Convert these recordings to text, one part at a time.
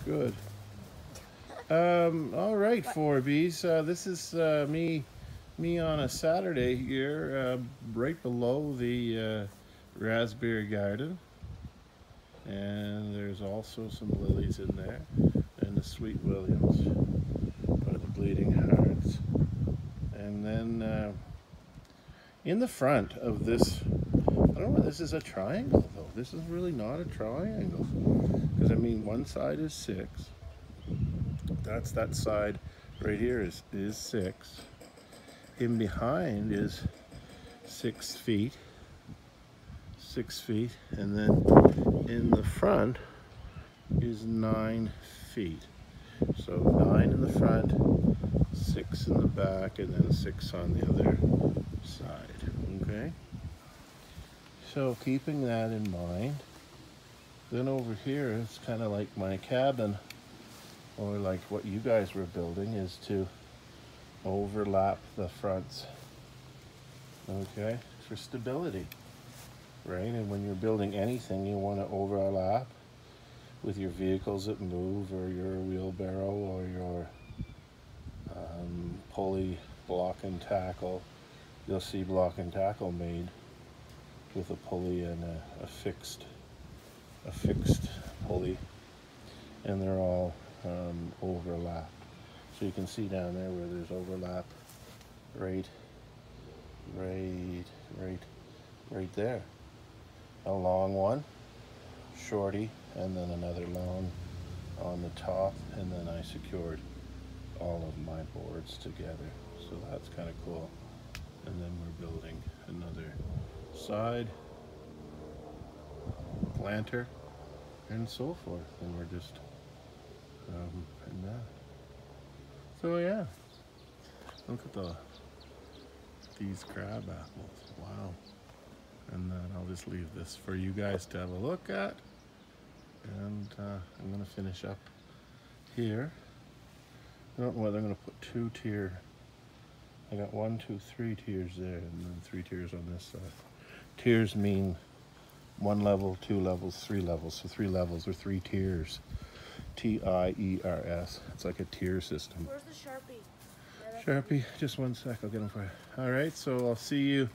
Good. All right, 4Bs. This is me on a Saturday here, right below the raspberry garden, and there's also some lilies in there, and the sweet williams, or the bleeding hearts, and then in the front of this, I don't know, this is a triangle though. This is really not a triangle, because I mean one side is 6. That's that side right here is 6. In behind is 6 feet, 6 feet, and then in the front is 9 feet. So 9 in the front, 6 in the back, and then 6 on the other side. Okay. So keeping that in mind, then over here it's kind of like my cabin, or like what you guys were building, is to overlap the fronts, okay, for stability, right? And when you're building anything, you want to overlap with your vehicles that move, or your wheelbarrow, or your pulley block and tackle. You'll see block and tackle made with a pulley and a fixed pulley, and they're all overlapped. So you can see down there where there's overlap right there. A long one, shorty, and then another long on the top, and then I secured all of my boards together. So that's kind of cool. And then we're building another side, planter, and so forth. And we're just in that. So yeah, look at these crab apples. Wow. And then I'll just leave this for you guys to have a look at. And I'm gonna finish up here. I don't know whether I'm gonna put 2 tier. I got 1, 2, 3 tiers there, and then 3 tiers on this side. Tiers mean 1 level, 2 levels, 3 levels. So 3 levels or 3 tiers. T-I-E-R-S. It's like a tier system. Where's the Sharpie? Sharpie, just 1 sec, I'll get them for you. All right, so I'll see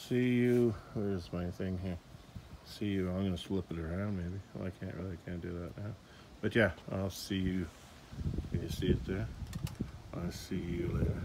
you, where's my thing here? See you, I'm gonna flip it around maybe. Well, I can't do that now. But yeah, I'll see you. Can you see it there? I'll see you later.